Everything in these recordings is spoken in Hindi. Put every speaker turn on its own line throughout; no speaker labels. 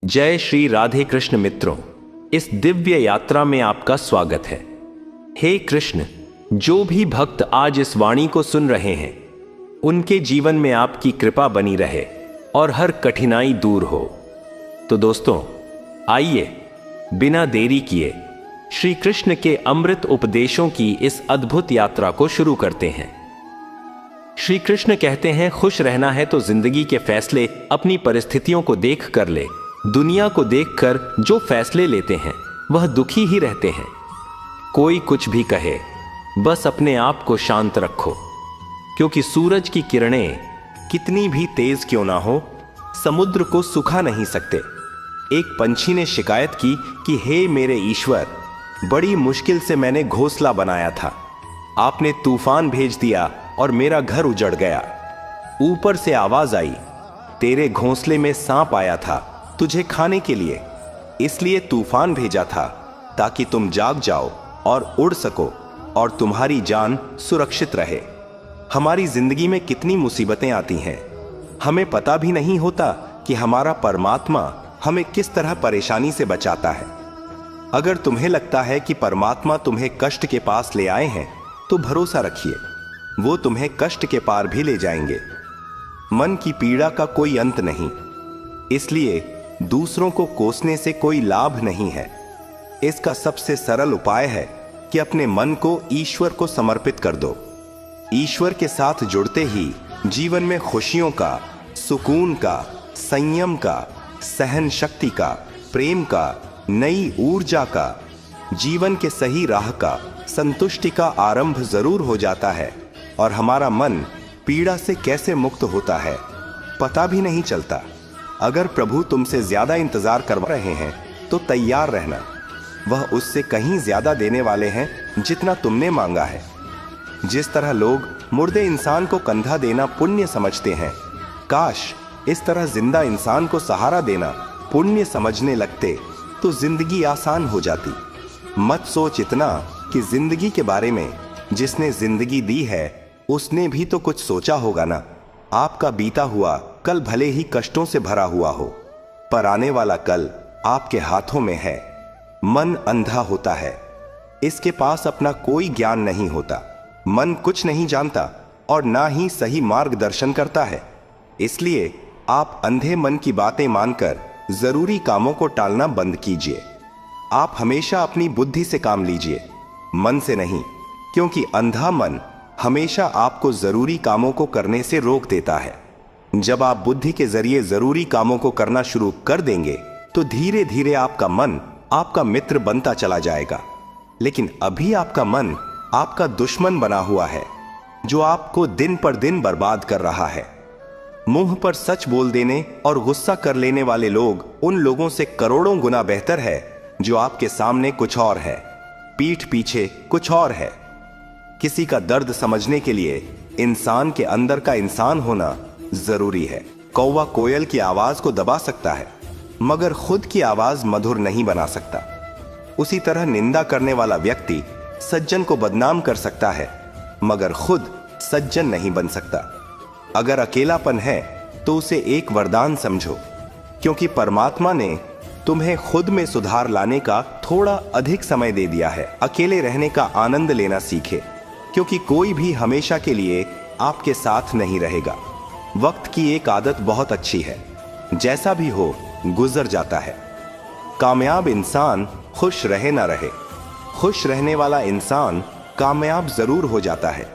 जय श्री राधे कृष्ण मित्रों, इस दिव्य यात्रा में आपका स्वागत है। हे कृष्ण, जो भी भक्त आज इस वाणी को सुन रहे हैं उनके जीवन में आपकी कृपा बनी रहे और हर कठिनाई दूर हो। तो दोस्तों, आइए बिना देरी किए श्री कृष्ण के अमृत उपदेशों की इस अद्भुत यात्रा को शुरू करते हैं। श्री कृष्ण कहते हैं, खुश रहना है तो जिंदगी के फैसले अपनी परिस्थितियों को देख कर ले। दुनिया को देखकर जो फैसले लेते हैं वह दुखी ही रहते हैं। कोई कुछ भी कहे, बस अपने आप को शांत रखो, क्योंकि सूरज की किरणें कितनी भी तेज क्यों ना हो, समुद्र को सुखा नहीं सकते। एक पंछी ने शिकायत की कि हे मेरे ईश्वर, बड़ी मुश्किल से मैंने घोंसला बनाया था, आपने तूफान भेज दिया और मेरा घर उजड़ गया। ऊपर से आवाज आई, तेरे घोंसले में सांप आया था तुझे खाने के लिए, इसलिए तूफान भेजा था ताकि तुम जाग जाओ और उड़ सको और तुम्हारी जान सुरक्षित रहे। हमारी जिंदगी में कितनी मुसीबतें आती हैं, हमें पता भी नहीं होता कि हमारा परमात्मा हमें किस तरह परेशानी से बचाता है। अगर तुम्हें लगता है कि परमात्मा तुम्हें कष्ट के पास ले आए हैं तो भरोसा रखिए, वो तुम्हें कष्ट के पार भी ले जाएंगे। मन की पीड़ा का कोई अंत नहीं, इसलिए दूसरों को कोसने से कोई लाभ नहीं है। इसका सबसे सरल उपाय है कि अपने मन को ईश्वर को समर्पित कर दो। ईश्वर के साथ जुड़ते ही जीवन में खुशियों का, सुकून का, संयम का, सहन शक्ति का, प्रेम का, नई ऊर्जा का, जीवन के सही राह का, संतुष्टि का आरंभ जरूर हो जाता है और हमारा मन पीड़ा से कैसे मुक्त होता है पता भी नहीं चलता। अगर प्रभु तुमसे ज्यादा इंतजार करवा रहे हैं तो तैयार रहना, वह उससे कहीं ज्यादा देने वाले हैं जितना तुमने मांगा है। जिस तरह लोग मुर्दे इंसान को कंधा देना पुण्य समझते हैं, काश इस तरह जिंदा इंसान को सहारा देना पुण्य समझने लगते तो जिंदगी आसान हो जाती। मत सोच इतना कि जिंदगी के बारे में जिसने जिंदगी दी है उसने भी तो कुछ सोचा होगा ना। आपका बीता हुआ कल भले ही कष्टों से भरा हुआ हो, पर आने वाला कल आपके हाथों में है। मन अंधा होता है, इसके पास अपना कोई ज्ञान नहीं होता। मन कुछ नहीं जानता और ना ही सही मार्गदर्शन करता है। इसलिए आप अंधे मन की बातें मानकर जरूरी कामों को टालना बंद कीजिए। आप हमेशा अपनी बुद्धि से काम लीजिए, मन से नहीं, क्योंकि अंधा मन हमेशा आपको जरूरी कामों को करने से रोक देता है। जब आप बुद्धि के जरिए जरूरी कामों को करना शुरू कर देंगे तो धीरे धीरे आपका मन आपका मित्र बनता चला जाएगा। लेकिन अभी आपका मन आपका दुश्मन बना हुआ है, जो आपको दिन पर दिन बर्बाद कर रहा है। मुंह पर सच बोल देने और गुस्सा कर लेने वाले लोग उन लोगों से करोड़ों गुना बेहतर है जो आपके सामने कुछ और है, पीठ पीछे कुछ और है। किसी का दर्द समझने के लिए इंसान के अंदर का इंसान होना जरूरी है। कौवा कोयल की आवाज को दबा सकता है, मगर खुद की आवाज मधुर नहीं बना सकता। उसी तरह निंदा करने वाला व्यक्ति सज्जन को बदनाम कर सकता है, मगर खुद सज्जन नहीं बन सकता। अगर अकेलापन है तो उसे एक वरदान समझो, क्योंकि परमात्मा ने तुम्हें खुद में सुधार लाने का थोड़ा अधिक समय दे दिया है। अकेले रहने का आनंद लेना सीखे, क्योंकि कोई भी हमेशा के लिए आपके साथ नहीं रहेगा। वक्त की एक आदत बहुत अच्छी है, जैसा भी हो गुजर जाता है। कामयाब इंसान खुश रहे ना रहे, खुश रहने वाला इंसान कामयाब जरूर हो जाता है।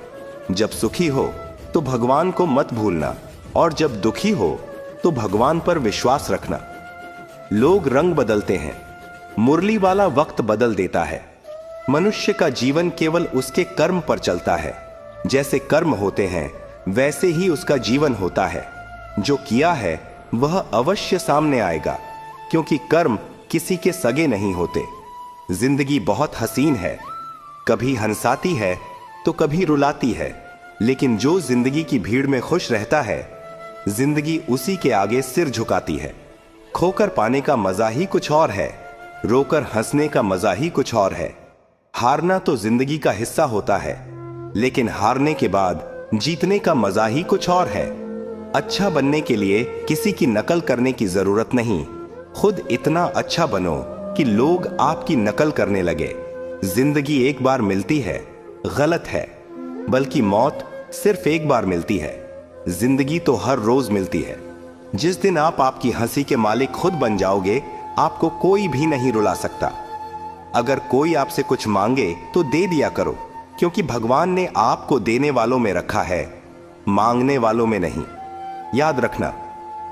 जब सुखी हो तो भगवान को मत भूलना, और जब दुखी हो तो भगवान पर विश्वास रखना। लोग रंग बदलते हैं, मुरली वाला वक्त बदल देता है। मनुष्य का जीवन केवल उसके कर्म पर चलता है। जैसे कर्म होते हैं वैसे ही उसका जीवन होता है। जो किया है वह अवश्य सामने आएगा, क्योंकि कर्म किसी के सगे नहीं होते। जिंदगी बहुत हसीन है, कभी हंसाती है तो कभी रुलाती है, लेकिन जो जिंदगी की भीड़ में खुश रहता है, जिंदगी उसी के आगे सिर झुकाती है। खोकर पाने का मजा ही कुछ और है, रोकर हंसने का मजा ही कुछ और है। हारना तो जिंदगी का हिस्सा होता है, लेकिन हारने के बाद जीतने का मजा ही कुछ और है। अच्छा बनने के लिए किसी की नकल करने की जरूरत नहीं,
खुद इतना अच्छा बनो कि लोग आपकी नकल करने लगे। जिंदगी एक बार मिलती है, गलत है, बल्कि मौत सिर्फ एक बार मिलती है। जिंदगी तो हर रोज मिलती है। जिस दिन आप आपकी हंसी के मालिक खुद बन जाओगे, आपको कोई भी नहीं रुला सकता। अगर कोई आपसे कुछ मांगे तो दे दिया करो, क्योंकि भगवान ने आपको देने वालों में रखा है, मांगने वालों में नहीं। याद रखना,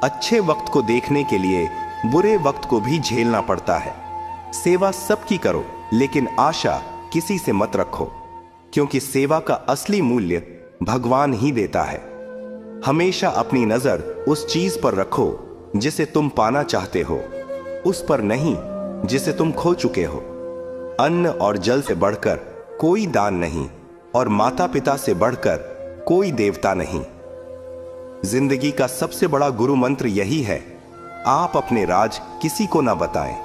अच्छे वक्त को देखने के लिए बुरे वक्त को भी झेलना पड़ता है। सेवा सबकी करो, लेकिन आशा किसी से मत रखो, क्योंकि सेवा का असली मूल्य भगवान ही देता है। हमेशा अपनी नजर उस चीज पर रखो जिसे तुम पाना चाहते हो, उस पर नहीं जिसे तुम खो चुके हो। अन्न और जल से बढ़कर कोई दान नहीं, और माता पिता से बढ़कर कोई देवता नहीं। जिंदगी का सबसे बड़ा गुरु मंत्र यही है, आप अपने राज किसी को ना बताएं।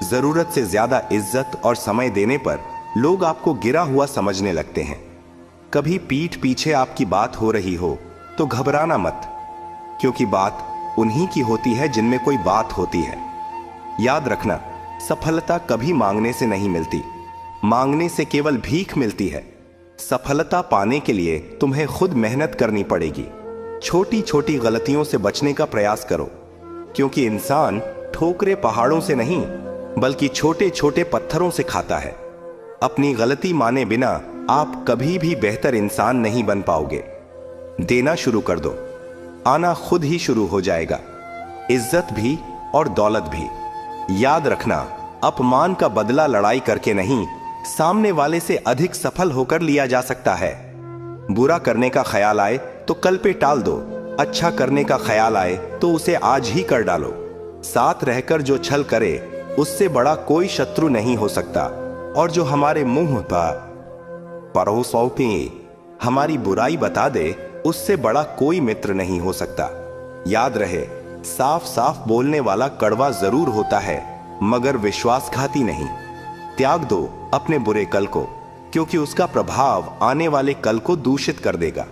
जरूरत से ज्यादा इज्जत और समय देने पर लोग आपको गिरा हुआ समझने लगते हैं। कभी पीठ पीछे आपकी बात हो रही हो तो घबराना मत, क्योंकि बात उन्हीं की होती है जिनमें कोई बात होती है। याद रखना, सफलता कभी मांगने से नहीं मिलती, मांगने से केवल भीख मिलती है। सफलता पाने के लिए तुम्हें खुद मेहनत करनी पड़ेगी। छोटी छोटी गलतियों से बचने का प्रयास करो, क्योंकि इंसान ठोकरे पहाड़ों से नहीं, बल्कि छोटे छोटे पत्थरों से खाता है। अपनी गलती माने बिना आप कभी भी बेहतर इंसान नहीं बन पाओगे। देना शुरू कर दो, आना खुद ही शुरू हो जाएगा, इज्जत भी और दौलत भी। याद रखना, अपमान का बदला लड़ाई करके नहीं, सामने वाले से अधिक सफल होकर लिया जा सकता है। बुरा करने का ख्याल आए तो कल पे टाल दो, अच्छा करने का ख्याल आए तो उसे आज ही कर डालो। साथ रहकर जो छल करे, उससे बड़ा कोई शत्रु नहीं हो सकता, और जो हमारे मुंह पर परोसों पे हमारी बुराई बता दे, उससे बड़ा कोई मित्र नहीं हो सकता। याद रहे, साफ साफ बोलने वाला कड़वा जरूर होता है, मगर विश्वासघाती नहीं। त्याग दो अपने बुरे कल को, क्योंकि उसका प्रभाव आने वाले कल को दूषित कर देगा।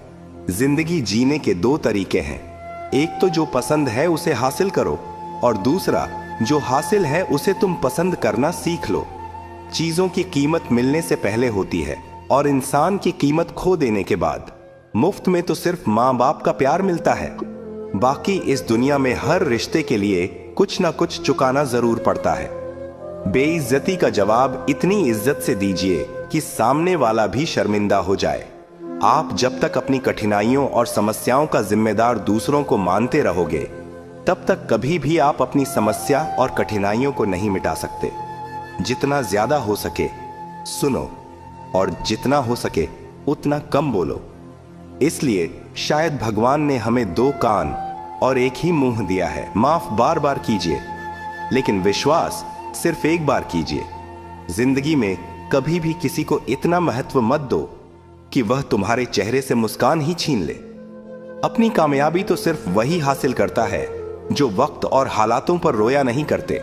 जिंदगी जीने के दो तरीके हैं, एक तो जो पसंद है उसे हासिल करो, और दूसरा जो हासिल है उसे तुम पसंद करना सीख लो। चीजों की कीमत मिलने से पहले होती है, और इंसान की कीमत खो देने के बाद। मुफ्त में तो सिर्फ माँ बाप का प्यार मिलता है, बाकी इस दुनिया में हर रिश्ते के लिए कुछ ना कुछ चुकाना जरूर पड़ता है। बेइज्जती का जवाब इतनी इज्जत से दीजिए कि सामने वाला भी शर्मिंदा हो जाए। आप जब तक अपनी कठिनाइयों और समस्याओं का जिम्मेदार दूसरों को मानते रहोगे, तब तक कभी भी आप अपनी समस्या और कठिनाइयों को नहीं मिटा सकते। जितना ज्यादा हो सके सुनो, और जितना हो सके उतना कम बोलो। इसलिए शायद भगवान ने हमें दो कान और एक ही मुंह दिया है। माफ बार बार कीजिए, लेकिन विश्वास सिर्फ एक बार कीजिए। जिंदगी में कभी भी किसी को इतना महत्व मत दो कि वह तुम्हारे चेहरे से मुस्कान ही छीन ले। अपनी कामयाबी तो सिर्फ वही हासिल करता है जो वक्त और हालातों पर रोया नहीं करते।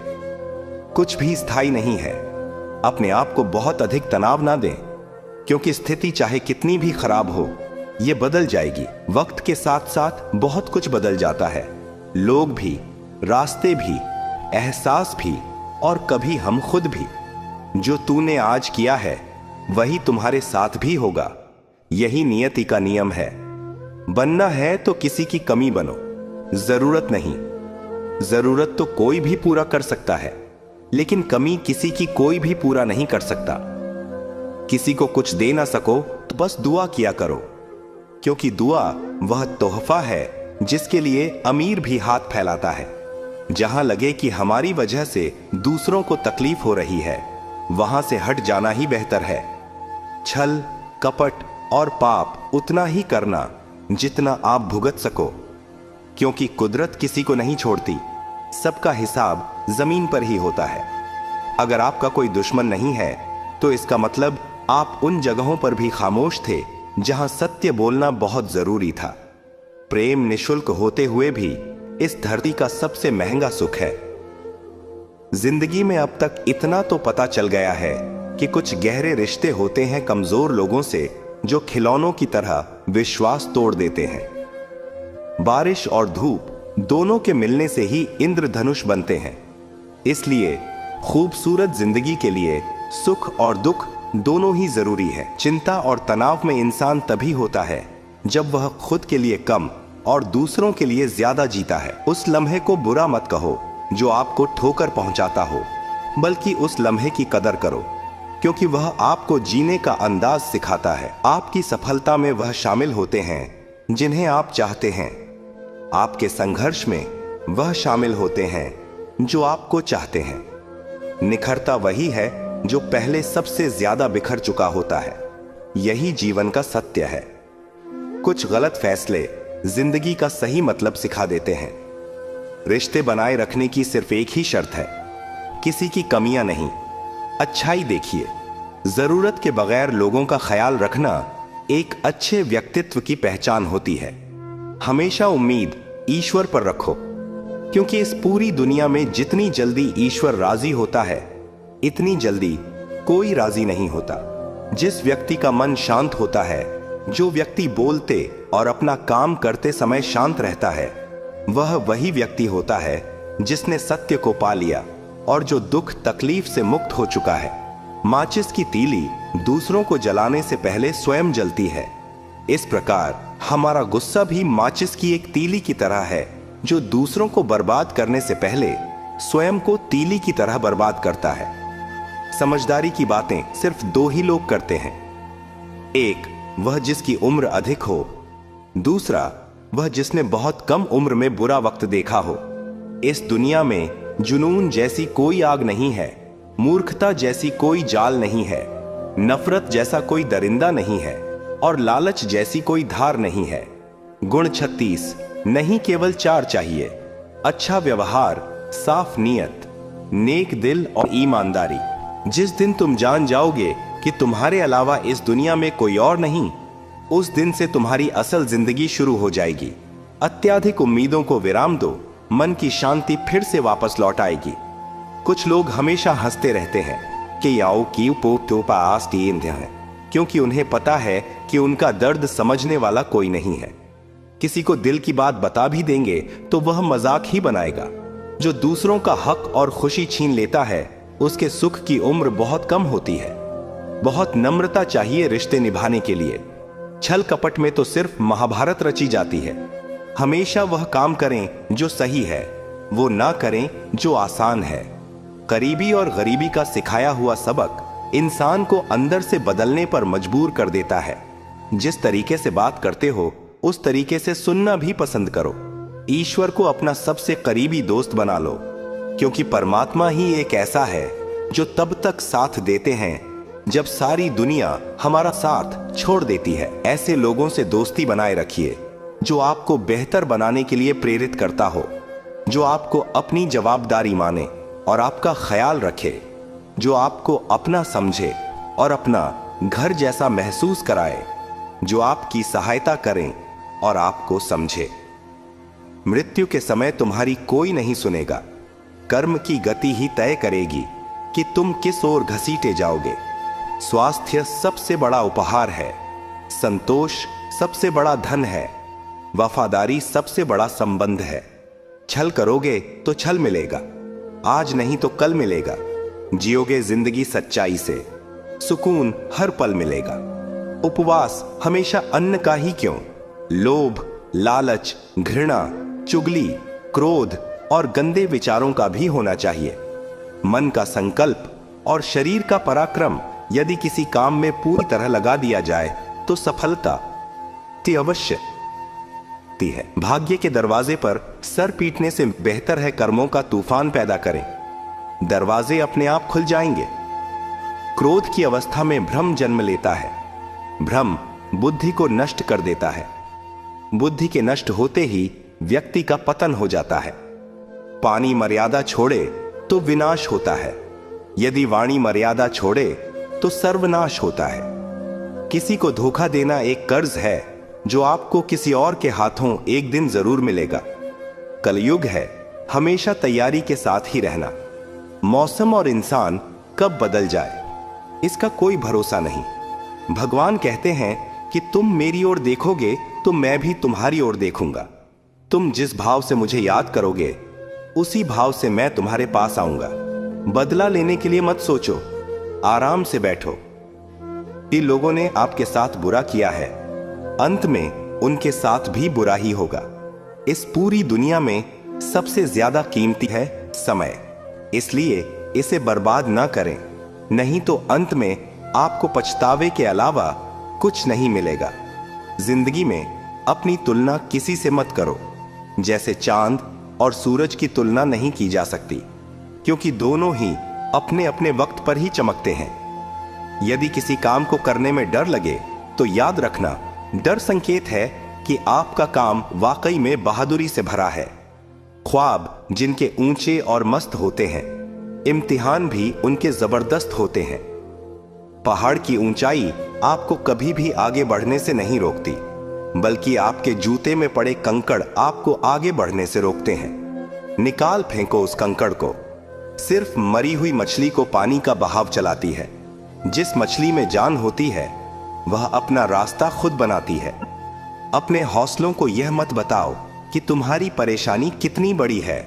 कुछ भी स्थायी नहीं है। अपने आप को बहुत अधिक तनाव ना दें, क्योंकि स्थिति चाहे कितनी भी खराब हो, ये बदल जाएगी। वक्त के साथ साथ बहुत कुछ बदल जाता है, लोग भी, रास्ते भी, एहसास भी, और कभी हम खुद भी। जो तूने आज किया है वही तुम्हारे साथ भी होगा। यही नियति का नियम है। बनना है तो किसी की कमी बनो, जरूरत नहीं। जरूरत तो कोई भी पूरा कर सकता है, लेकिन कमी किसी की कोई भी पूरा नहीं कर सकता। किसी को कुछ दे ना सको तो बस दुआ किया करो, क्योंकि दुआ वह तोहफा है जिसके लिए अमीर भी हाथ फैलाता है। जहां लगे कि हमारी वजह से दूसरों को तकलीफ हो रही है, वहां से हट जाना ही बेहतर है। छल, कपट और पाप उतना ही करना जितना आप भुगत सको, क्योंकि कुदरत किसी को नहीं छोड़ती। सबका हिसाब जमीन पर ही होता है। अगर आपका कोई दुश्मन नहीं है, तो इसका मतलब आप उन जगहों पर भी खामोश थे जहां सत्य बोलना बहुत जरूरी था। प्रेम निशुल्क होते हुए भी इस धरती का सबसे महंगा सुख है। जिंदगी में अब तक इतना तो पता चल गया है कि कुछ गहरे रिश्ते होते हैं कमजोर लोगों से, जो खिलौनों की तरह विश्वास तोड़ देते हैं। बारिश और धूप दोनों के मिलने से ही इंद्रधनुष बनते हैं। इसलिए खूबसूरत जिंदगी के लिए सुख और दुख दोनों ही जरूरी है। चिंता और तनाव में इंसान तभी होता है जब वह खुद के लिए कम और दूसरों के लिए ज्यादा जीता है। उस लम्हे को बुरा मत कहो जो आपको ठोकर पहुंचाता हो, बल्कि उस लम्हे की कदर करो, क्योंकि वह आपको जीने का अंदाज सिखाता है। आपकी सफलता में वह शामिल होते हैं जिन्हें आप चाहते हैं। आपके संघर्ष में वह शामिल होते हैं जो आपको चाहते हैं। निखरता वही है जो पहले सबसे ज्यादा बिखर चुका होता है। यही जीवन का सत्य है। कुछ गलत फैसले जिंदगी का सही मतलब सिखा देते हैं। रिश्ते बनाए रखने की सिर्फ एक ही शर्त है, किसी की कमियां नहीं, अच्छाई देखिए। जरूरत के बगैर लोगों का ख्याल रखना एक अच्छे व्यक्तित्व की पहचान होती है। हमेशा उम्मीद ईश्वर पर रखो, क्योंकि इस पूरी दुनिया में जितनी जल्दी ईश्वर राजी होता है, इतनी जल्दी कोई राजी नहीं होता। जिस व्यक्ति का मन शांत होता है, जो व्यक्ति बोलते और अपना काम करते समय शांत रहता है, वह वही व्यक्ति होता है जिसने सत्य को पा लिया और जो दुख तकलीफ से मुक्त हो चुका है। माचिस की तीली दूसरों को जलाने से पहले स्वयं जलती है। इस प्रकार हमारा गुस्सा भी माचिस की एक तीली की तरह है, जो दूसरों को बर्बाद करने से पहले स्वयं को तीली की तरह बर्बाद करता है। समझदारी की बातें सिर्फ दो ही लोग करते हैं। एक वह जिसकी उम्र अधिक हो, दूसरा वह जिसने बहुत कम उम्र में बुरा वक्त देखा हो। इस दुनिया में जुनून जैसी कोई आग नहीं है, मूर्खता जैसी कोई जाल नहीं है, नफरत जैसा कोई दरिंदा नहीं है और लालच जैसी कोई धार नहीं है। गुण 36 नहीं, केवल 4 चाहिए। अच्छा व्यवहार, साफ नीयत, नेक दिल और ईमानदारी। जिस दिन तुम जान जाओगे कि तुम्हारे अलावा इस दुनिया में कोई और नहीं, उस दिन से तुम्हारी असल जिंदगी शुरू हो जाएगी। अत्याधिक उम्मीदों को विराम दो, मन की शांति फिर से वापस लौट आएगी। कुछ लोग हमेशा हंसते रहते हैं कि याओ की पोटोपा आस्तीन है, क्योंकि उन्हें पता है कि उनका दर्द समझने वाला कोई नहीं है। किसी को दिल की बात बता भी देंगे तो वह मजाक ही बनाएगा। जो दूसरों का हक और खुशी छीन लेता है, उसके सुख की उम्र बहुत कम होती है। बहुत नम्रता चाहिए रिश्ते निभाने के लिए। छल कपट में तो सिर्फ महाभारत रची जाती है। हमेशा वह काम करें जो सही है, वो ना करें जो आसान है। करीबी और गरीबी का सिखाया हुआ सबक इंसान को अंदर से बदलने पर मजबूर कर देता है। जिस तरीके से बात करते हो, उस तरीके से सुनना भी पसंद करो। ईश्वर को अपना सबसे करीबी दोस्त बना लो, क्योंकि परमात्मा ही एक ऐसा है जो तब तक साथ देते हैं जब सारी दुनिया हमारा साथ छोड़ देती है। ऐसे लोगों से दोस्ती बनाए रखिए जो आपको बेहतर बनाने के लिए प्रेरित करता हो, जो आपको अपनी जवाबदारी माने और आपका ख्याल रखे, जो आपको अपना समझे और अपना घर जैसा महसूस कराए, जो आपकी सहायता करें और आपको समझे। मृत्यु के समय तुम्हारी कोई नहीं सुनेगा। कर्म की गति ही तय करेगी कि तुम किस ओर घसीटे जाओगे। स्वास्थ्य सबसे बड़ा उपहार है, संतोष सबसे बड़ा धन है, वफादारी सबसे बड़ा संबंध है। छल करोगे तो छल मिलेगा, आज नहीं तो कल मिलेगा। जियोगे जिंदगी सच्चाई से, सुकून हर पल मिलेगा। उपवास हमेशा अन्न का ही क्यों, लोभ, लालच, घृणा, चुगली, क्रोध और गंदे विचारों का भी होना चाहिए। मन का संकल्प और शरीर का पराक्रम यदि किसी काम में पूरी तरह लगा दिया जाए तो सफलता अवश्य है। भाग्य के दरवाजे पर सर पीटने से बेहतर है कर्मों का तूफान पैदा करें। दरवाजे अपने आप खुल जाएंगे। क्रोध की अवस्था में भ्रम जन्म लेता है। भ्रम बुद्धि को नष्ट कर देता है। बुद्धि के नष्ट होते ही व्यक्ति का पतन हो जाता है। पानी मर्यादा छोड़े तो विनाश होता है, यदि वाणी मर्यादा छोड़े तो सर्वनाश होता है। किसी को धोखा देना एक कर्ज है जो आपको किसी और के हाथों एक दिन जरूर मिलेगा। कलयुग है, हमेशा तैयारी के साथ ही रहना। मौसम और इंसान कब बदल जाए इसका कोई भरोसा नहीं। भगवान कहते हैं कि तुम मेरी ओर देखोगे तो मैं भी तुम्हारी ओर देखूंगा, तुम जिस भाव से मुझे याद करोगे उसी भाव से मैं तुम्हारे पास आऊंगा। बदला लेने के लिए मत सोचो, आराम से बैठो। कि लोगों ने आपके साथ बुरा किया है, अंत में उनके साथ भी बुरा ही होगा। इस पूरी दुनिया में सबसे ज्यादा कीमती है समय, इसलिए इसे बर्बाद ना करें, नहीं तो अंत में आपको पछतावे के अलावा कुछ नहीं मिलेगा। जिंदगी में अपनी तुलना किसी से मत करो। जैसे चांद और सूरज की तुलना नहीं की जा सकती, क्योंकि दोनों ही अपने अपने वक्त पर ही चमकते हैं। यदि किसी काम को करने में डर लगे तो याद रखना, डर संकेत है कि आपका काम वाकई में बहादुरी से भरा है। ख्वाब जिनके ऊंचे और मस्त होते हैं, इम्तिहान भी उनके जबरदस्त होते हैं। पहाड़ की ऊंचाई आपको कभी भी आगे बढ़ने से नहीं रोकती, बल्कि आपके जूते में पड़े कंकड़ आपको आगे बढ़ने से रोकते हैं। निकाल फेंको उस कंकड़ को। सिर्फ मरी हुई मछली को पानी का बहाव चलाती है। जिस मछली में जान होती है वह अपना रास्ता खुद बनाती है। अपने हौसलों को यह मत बताओ कि तुम्हारी परेशानी कितनी बड़ी है,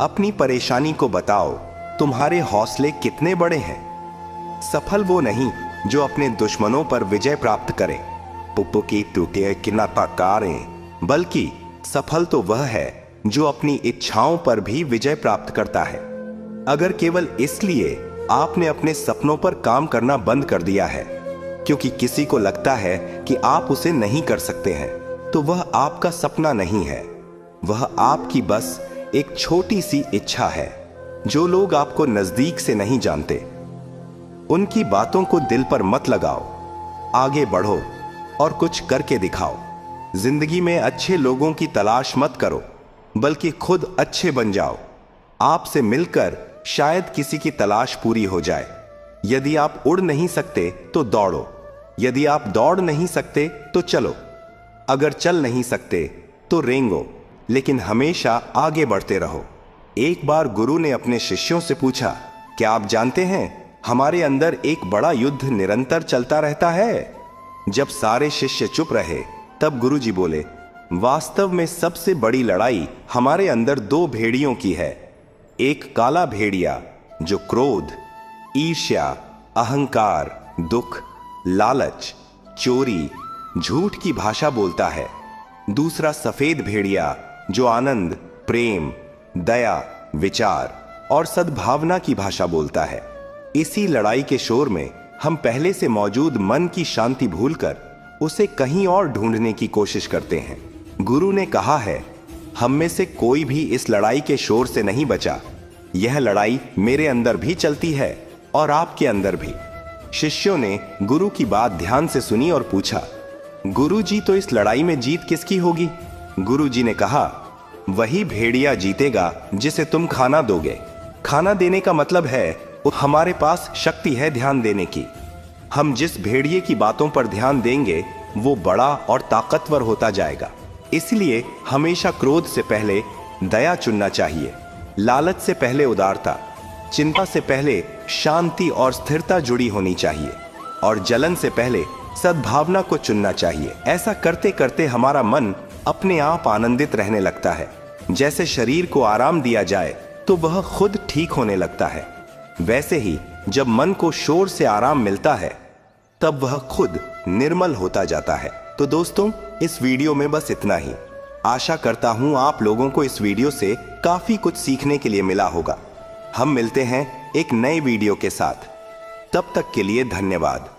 अपनी परेशानी को बताओ तुम्हारे हौसले कितने बड़े हैं। सफल वो नहीं जो अपने दुश्मनों पर विजय प्राप्त करे, पुप्पू की टूटे किना पकारें, बल्कि सफल तो वह है जो अपनी इच्छाओं पर भी विजय प्राप्त करता है। अगर केवल इसलिए आपने अपने सपनों पर काम करना बंद कर दिया है क्योंकि किसी को लगता है कि आप उसे नहीं कर सकते हैं, तो वह आपका सपना नहीं है, वह आपकी बस एक छोटी सी इच्छा है। जो लोग आपको नजदीक से नहीं जानते, उनकी बातों को दिल पर मत लगाओ, आगे बढ़ो और कुछ करके दिखाओ। जिंदगी में अच्छे लोगों की तलाश मत करो, बल्कि खुद अच्छे बन जाओ। आपसे मिलकर शायद किसी की तलाश पूरी हो जाए। यदि आप उड़ नहीं सकते तो दौड़ो, यदि आप दौड़ नहीं सकते तो चलो, अगर चल नहीं सकते तो रेंगो, लेकिन हमेशा आगे बढ़ते रहो। एक बार गुरु ने अपने शिष्यों से पूछा, क्या आप जानते हैं हमारे अंदर एक बड़ा युद्ध निरंतर चलता रहता है? जब सारे शिष्य चुप रहे तब गुरु जी बोले, वास्तव में सबसे बड़ी लड़ाई हमारे अंदर दो भेड़ियों की है। एक काला भेड़िया जो क्रोध, ईर्ष्या, अहंकार, दुख, लालच, चोरी, झूठ की भाषा बोलता है। दूसरा सफेद भेड़िया जो आनंद, प्रेम, दया, विचार और सद्भावना की भाषा बोलता है। इसी लड़ाई के शोर में हम पहले से मौजूद मन की शांति भूलकर उसे कहीं और ढूंढने की कोशिश करते हैं। गुरु ने कहा है, हम में से कोई भी इस लड़ाई के शोर से नहीं बचा। यह लड़ाई मेरे अंदर भी चलती है और आपके अंदर भी। शिष्यों ने गुरु की बात ध्यान से सुनी और पूछा, गुरु जी, तो इस लड़ाई में जीत किसकी होगी? गुरु जी ने कहा, वही भेड़िया जीतेगा जिसे तुम खाना दोगे। खाना देने का मतलब है हमारे पास शक्ति है ध्यान देने की। हम जिस भेड़िए की बातों पर ध्यान देंगे वो बड़ा और ताकतवर होता जाएगा। इसलिए हमेशा क्रोध से पहले दया चुनना चाहिए, लालच से पहले उदारता, चिंता से पहले शांति और स्थिरता जुड़ी होनी चाहिए, और जलन से पहले सद्भावना को चुनना चाहिए। ऐसा करते करते हमारा मन अपने आप आनंदित रहने लगता है। जैसे शरीर को आराम दिया जाए तो वह खुद ठीक होने लगता है, वैसे ही जब मन को शोर से आराम मिलता है तब वह खुद निर्मल होता जाता है। तो दोस्तों, इस वीडियो में बस इतना ही। आशा करता हूं आप लोगों को इस वीडियो से काफी कुछ सीखने के लिए मिला होगा। हम मिलते हैं एक नए वीडियो के साथ, तब तक के लिए धन्यवाद।